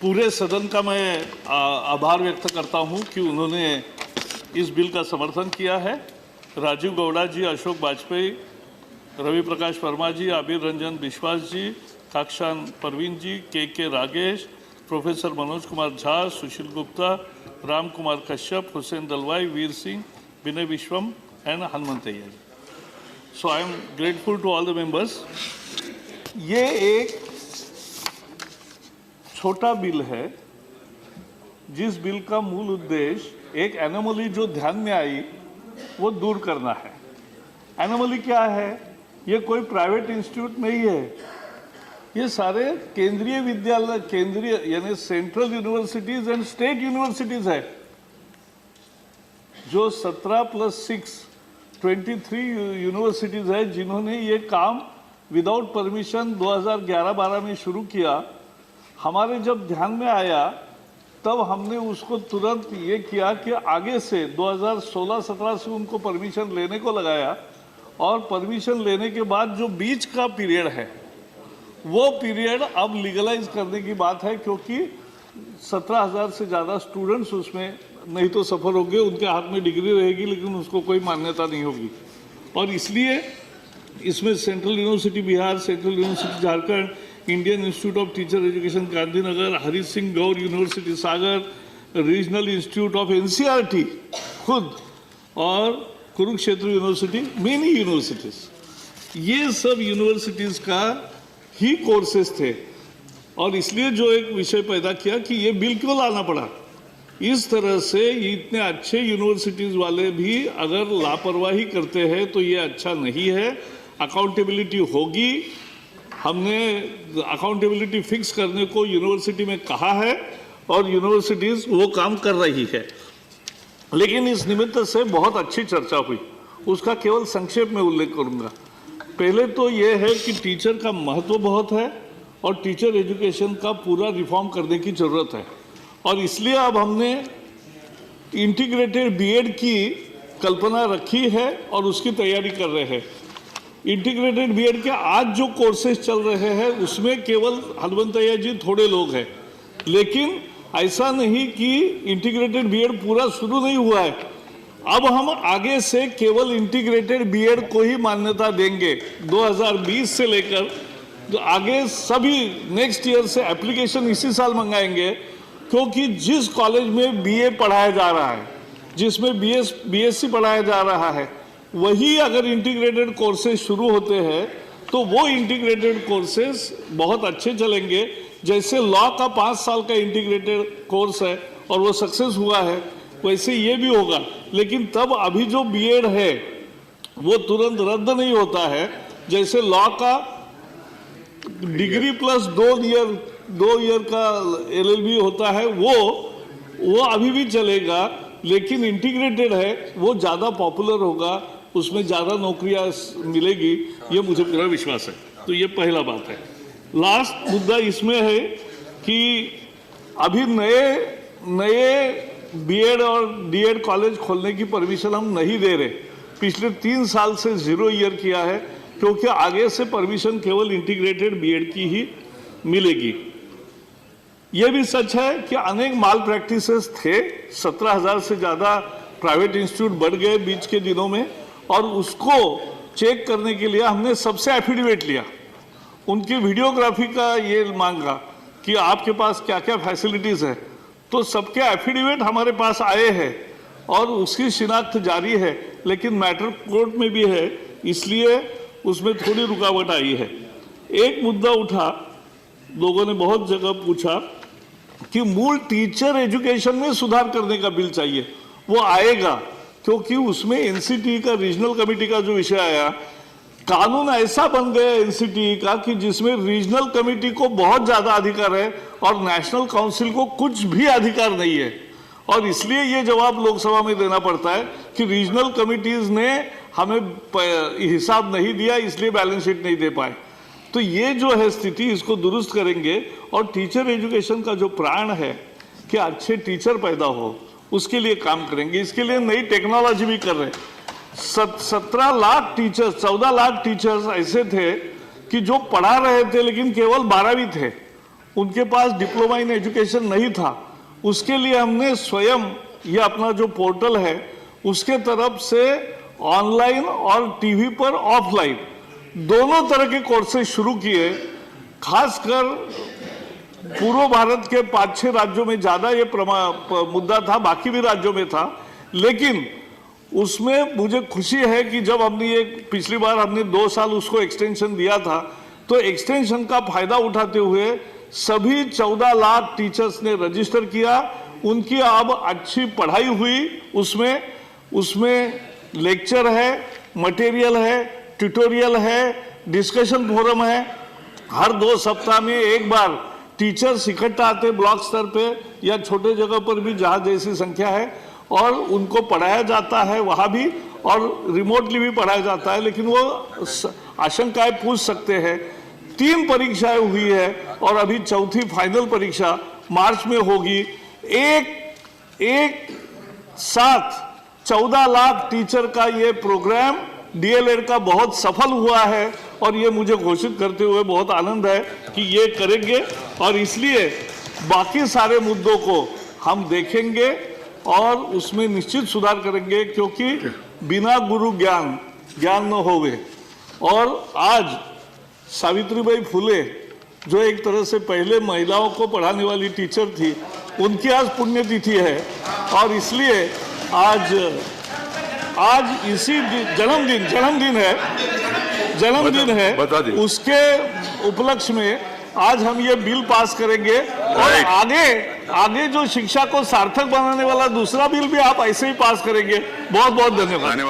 पूरे सदन का मैं आभार व्यक्त करता हूं कि उन्होंने इस बिल का समर्थन किया है। राजीव गौड़ा जी, अशोक वाजपेयी, रवि प्रकाश वर्मा जी, आबिर रंजन विश्वास जी, काक्षान Parveen ji, K Ragesh, professor Manoj Kumar Jha, Sushil Gupta, Ram Kumar Kashyap, Husain Dalwai, Vir Singh, Vinay Viswam and Hanumanthaiah ji. So I'm grateful to all the members. ये एक छोटा बिल है जिस बिल का मूल उद्देश्य एक एनोमली जो ध्यान में आई वो दूर करना है। एनोमली क्या है? ये कोई प्राइवेट इंस्टीट्यूट नहीं है, ये सारे केंद्रीय विद्यालय, केंद्रीय यानी central universities and state universities है, जो 17+6 23 यूनिवर्सिटीज है जिन्होंने ये काम विदाउट परमिशन 2011-12 में शुरू किया। हमारे जब ध्यान में आया तब हमने उसको तुरंत ये किया कि आगे से 2016-17 से उनको परमिशन लेने को लगाया, और परमिशन लेने के बाद जो बीच का पीरियड है वो पीरियड अब लीगलाइज करने की बात है, क्योंकि 17,000 से ज़्यादा स्टूडेंट्स उसमें नहीं तो सफ़र होंगे, उनके हाथ में डिग्री रहेगी लेकिन उसको कोई मान्यता नहीं होगी। और इसलिए इसमें central university Bihar, central university Jharkhand, Indian institute of teacher education Gandhinagar, Hari Singh Gaur university Sagar, regional institute of NCERT खुद, और कुरुक्षेत्र यूनिवर्सिटी, मेनी यूनिवर्सिटीज, ये सब यूनिवर्सिटीज़ का ही कोर्सेज थे। और इसलिए जो एक विषय पैदा किया कि ये बिल क्यों लाना पड़ा। इस तरह से इतने अच्छे यूनिवर्सिटीज़ वाले भी अगर लापरवाही करते हैं तो ये अच्छा नहीं है। अकाउंटेबिलिटी होगी, हमने अकाउंटेबिलिटी फिक्स करने को यूनिवर्सिटी में कहा है और यूनिवर्सिटीज़ वो काम कर रही है। लेकिन इस निमित्त से बहुत अच्छी चर्चा हुई, उसका केवल संक्षेप में उल्लेख करूंगा। पहले तो ये है कि टीचर का महत्व बहुत है और टीचर एजुकेशन का पूरा रिफॉर्म करने की ज़रूरत है, और इसलिए अब हमने इंटीग्रेटेड बीएड की कल्पना रखी है और उसकी तैयारी कर रहे हैं। इंटीग्रेटेड बीएड के आज जो कोर्सेज चल रहे हैं उसमें केवल हनुमंतैया जी थोड़े लोग हैं, लेकिन ऐसा नहीं कि इंटीग्रेटेड बीएड पूरा शुरू नहीं हुआ है। अब हम आगे से केवल इंटीग्रेटेड बीएड को ही मान्यता देंगे 2020 से लेकर, तो आगे सभी नेक्स्ट ईयर से एप्लीकेशन इसी साल मंगाएंगे, क्योंकि जिस कॉलेज में बीए पढ़ाया जा रहा है, जिसमें बीएससी पढ़ाया जा रहा है, वही अगर इंटीग्रेटेड कोर्सेज शुरू होते हैं तो वो इंटीग्रेटेड कोर्सेज बहुत अच्छे चलेंगे। जैसे लॉ का 5 साल का इंटीग्रेटेड कोर्स है और वो सक्सेस हुआ है, वैसे ये भी होगा। लेकिन तब अभी जो बीएड है वो तुरंत रद्द नहीं होता है। जैसे लॉ का डिग्री प्लस 2 ईयर का एलएलबी होता है, वो अभी भी चलेगा, लेकिन इंटीग्रेटेड है वो ज़्यादा पॉपुलर होगा, उसमें ज़्यादा नौकरियां मिलेगी, ये मुझे पूरा विश्वास है। तो ये पहला बात है। लास्ट मुद्दा इसमें है कि अभी नए बीएड और डीएड कॉलेज खोलने की परमिशन हम नहीं दे रहे। पिछले 3 साल से 0 ईयर किया है, क्योंकि आगे से परमिशन केवल इंटीग्रेटेड बीएड की ही मिलेगी। यह भी सच है कि अनेक माल प्रैक्टिसेस थे, 17,000 से ज़्यादा प्राइवेट इंस्टीट्यूट बढ़ गए बीच के दिनों में, और उसको चेक करने के लिए हमने सबसे एफिडेविट लिया, उनकी वीडियोग्राफी का ये मांगा कि आपके पास क्या क्या फैसिलिटीज़ है। तो सबके एफिडेविट हमारे पास आए हैं और उसकी शिनाख्त जारी है, लेकिन मैटर कोर्ट में भी है, इसलिए उसमें थोड़ी रुकावट आई है। एक मुद्दा उठा, लोगों ने बहुत जगह पूछा कि मूल टीचर एजुकेशन में सुधार करने का बिल चाहिए। वो आएगा, क्योंकि उसमें एनसीटी का, रीजनल कमेटी का जो विषय आया, कानून ऐसा बन गया एनसीटी का कि जिसमें रीजनल कमेटी को बहुत ज़्यादा अधिकार है और नेशनल काउंसिल को कुछ भी अधिकार नहीं है। और इसलिए ये जवाब लोकसभा में देना पड़ता है कि रीजनल कमिटीज़ ने हमें हिसाब नहीं दिया, इसलिए बैलेंस शीट नहीं दे पाए। तो ये जो है स्थिति, इसको दुरुस्त करेंगे और टीचर एजुकेशन का जो प्राण है कि अच्छे टीचर पैदा हो, उसके लिए काम करेंगे। इसके लिए नई टेक्नोलॉजी भी कर रहे हैं। 17 लाख टीचर्स, 14 लाख टीचर्स ऐसे थे कि जो पढ़ा रहे थे लेकिन केवल 12वीं थे, उनके पास डिप्लोमा इन एजुकेशन नहीं था, उसके लिए हमने स्वयं ये अपना जो पोर्टल है उसके तरफ से ऑनलाइन और टीवी पर ऑफलाइन दोनों तरह के कोर्सेज शुरू किए। खासकर पूर्व भारत के 5-6 राज्यों में ज़्यादा ये मुद्दा था, बाकी भी राज्यों में था, लेकिन उसमें मुझे खुशी है कि जब हमने ये पिछली बार हमने 2 साल उसको एक्सटेंशन दिया था, तो एक्सटेंशन का फायदा उठाते हुए सभी 14 लाख टीचर्स ने रजिस्टर किया। उनकी अब अच्छी पढ़ाई हुई, उसमें लेक्चर है, मटेरियल है, ट्यूटोरियल है, डिस्कशन फोरम है। हर 2 सप्ताह में एक बार टीचर्स इकट्ठा आते ब्लॉक स्तर पे या छोटे जगह पर भी जहाँ जैसी संख्या है, और उनको पढ़ाया जाता है वहाँ भी, और रिमोटली भी पढ़ाया जाता है, लेकिन वो आशंकाएं पूछ सकते हैं। 3 परीक्षाएं हुई है और अभी 4थी फाइनल परीक्षा मार्च में होगी। एक साथ 14 लाख टीचर का ये प्रोग्राम डीएलएड का बहुत सफल हुआ है, और ये मुझे घोषित करते हुए बहुत आनंद है कि ये करेंगे, और इसलिए बाकी सारे मुद्दों को हम देखेंगे और उसमें निश्चित सुधार करेंगे, क्योंकि बिना गुरु ज्ञान न होवे। और आज सावित्रीबाई फुले जो एक तरह से पहले महिलाओं को पढ़ाने वाली टीचर थी, उनकी आज पुण्यतिथि है, और इसलिए आज इसी जन्मदिन है, उसके उपलक्ष्य में आज हम ये बिल पास करेंगे, और आगे जो शिक्षा को सार्थक बनाने वाला दूसरा बिल भी आप ऐसे ही पास करेंगे। बहुत बहुत धन्यवाद।